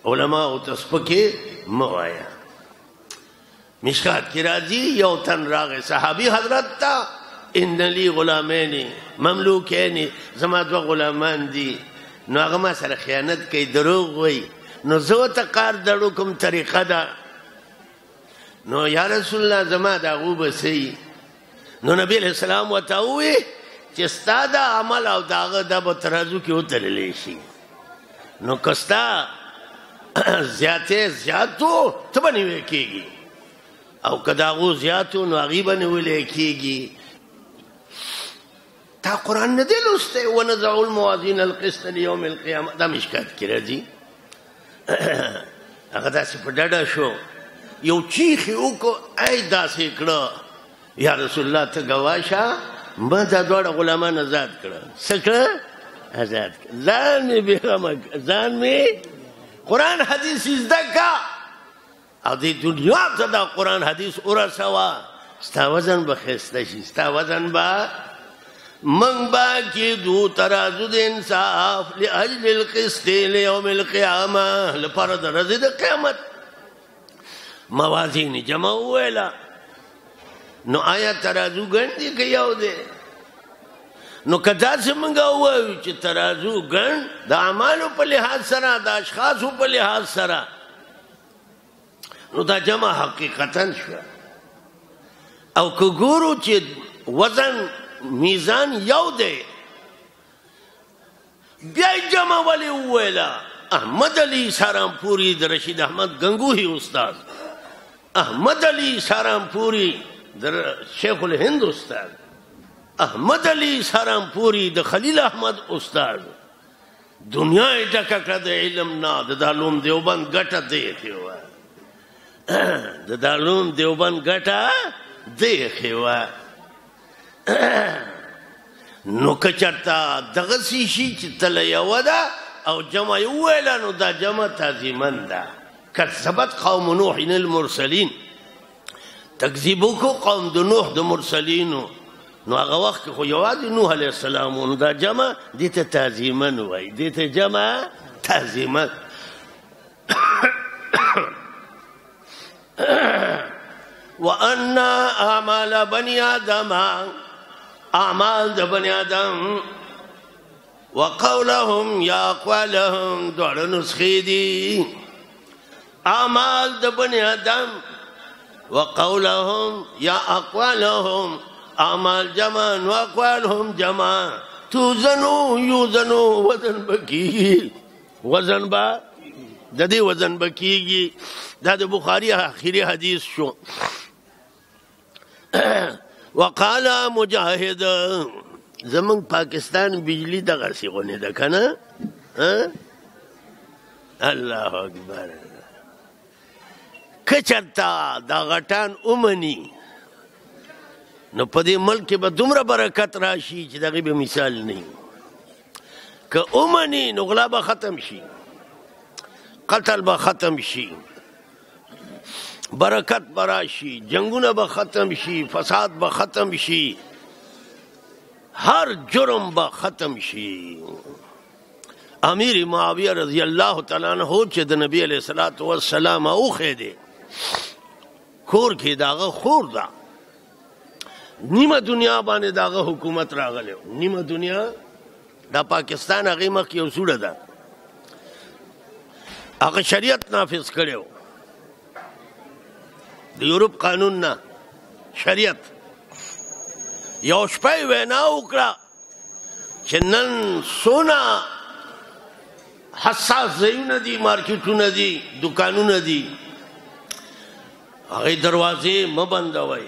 علماء تسپکې موایا. مشکات کی راځي یو تن راغی صحابي حضرت تا ان لی غلامین مملوکین زما دوه غلامان دي نو هغه ما سره خیانت کوي دروغ وایي نو زه ورته کار دړو کوم طریقه ده نو یا رسول الله زما د هغو به څه نو نبی علیه السلام ورته ووایي چې ستا د عمل او د هغه دا به ترازو کې وتللی شي نو که ستا زیاتې زیاتو ته به نیوی کېږي او که د هغو زیاتو نو هغې به نیولی کېږي. تا قرآن نه دی لوستی ونضع الموازین القسط لیوم القیامه دا مشکات کې راځي. هغه داسې په ډډه شو یو چیخ یې وکړو ای داسې کړه یا رسول الله ته ګواه شه ما دا دواړه غلامان ازاد کړه. څه کړه؟ ازاد کړه. ځان مې بېغمه ځان مې قرآن حدیث زده که او دې دنیا ته دا قرآن حدیث ورسوه ستا وزن به ښایسته شي ستا وزن به من با کېدو ترازو د انصاف لاجل القسط لیوم القیامه لپاره د ورځې د قیامت موازین جمع وویله نو آیا ترازو ګڼ دی که یو دی نو که داسې موږ ووایو چې ترازو ګڼ د اعمالو په لحاظ سره د اشخاصو په لحاظ سره نو دا جمع حقیقتا شوه او که ګورو چې وزن میزان یو دی بیا جمع ولی وویله احمد علی سارامپوری د رشید احمد گنگوهی استاد احمد علی سارامپوری د شیخ الهند استاد احمد علی سارامپوری د خلیل احمد استاد دنیا یې ډکه کړه د علم نه د دارالعلوم دیوبند ګټه دی ایښې وه د دارالعلوم دیوبند ګټه دی ایښې وه نو که چېرته دغسې شي چې تله یوه ده او جمع یې وویله نو دا جمع تعظیمن ده. کذبت قوم نوح المرسلین تکذیب وکړو قوم د نوح د مرسلینو نو هغه وخت کې خو یوازې نوح علیه السلام نو دا جمع دې ته تعظیمن وایي دې ته جمع تعظیمن. وان اعمال بني ادم اعمال د بني ادم وقولهم یا اقوالهم دواړه نسخې دي اعمال د بني ادم وقولهم یا اقوالهم اعمال جمع و اقوالهم جمع توزنو یوزنو وزن بکیږي وزن با د دې وزن بکیږي دا د بخاري آخري حدیث شو. وقال مجاهد زمونږ پاکستان بجلی دغسې غونې ده که نه الله اکبر که چېرته دا غټان ومني نو په دې ملک کې به دومره برکت راشي چې د هغې به مثال نه وي. که ومني نو غلا به ختم شي قتل به ختم شي برکت به راشي جنګونه به ختم شي فساد به ختم شي هر جرم به ختم شي. امیر معاویه رضی الله تعالی عنہ چې د نبی علیه الصلاة والسلام اوښی دی کور کې د هغه خور ده نیمه دنیا باندې د هغه حکومت راغلی نیمه دنیا دا پاکستان هغې مخکې یو سوړه ده هغه شریعت نافذ کړی و د یورپ قانون نه شریعت یو شپه یې وینا وکړه چې نن څونه حساس ځایونه دي مارکیټونه دي دکانونه دي هغې دروازې مه بندوئ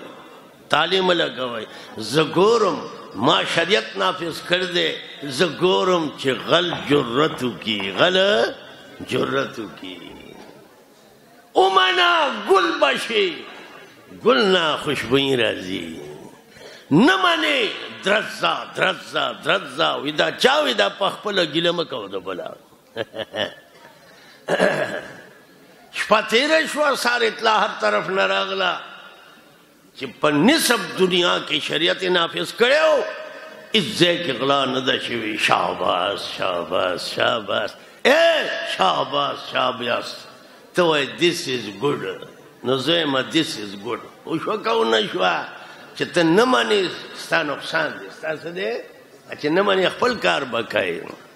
تالې مه لګوئ زه ګورم ما شریعت نافذ کړی دی زه ګورم چې غل جرت وکړي غله جرت وکړي اومنه ګل بشي ګل نه خوشبویي راځي نه منې درځه درځه درځه وي دا چا وي دا په خپله ګیله مه کوه د بله شپه تېره شوه سار اطلاع هر طرف نه راغله چې په نصف دنیا کې شریعت نافذ کړی و هېڅ ځای کې غلا نه ده شوې شاباس شاباس شاباس اے شاباس شاباس ته وایې this is good نو زه یم this is good وشوه که ونه شوه چې ته نه منې ستا نقصان دی ستا څه دی چې نه منې خپل کار به کوې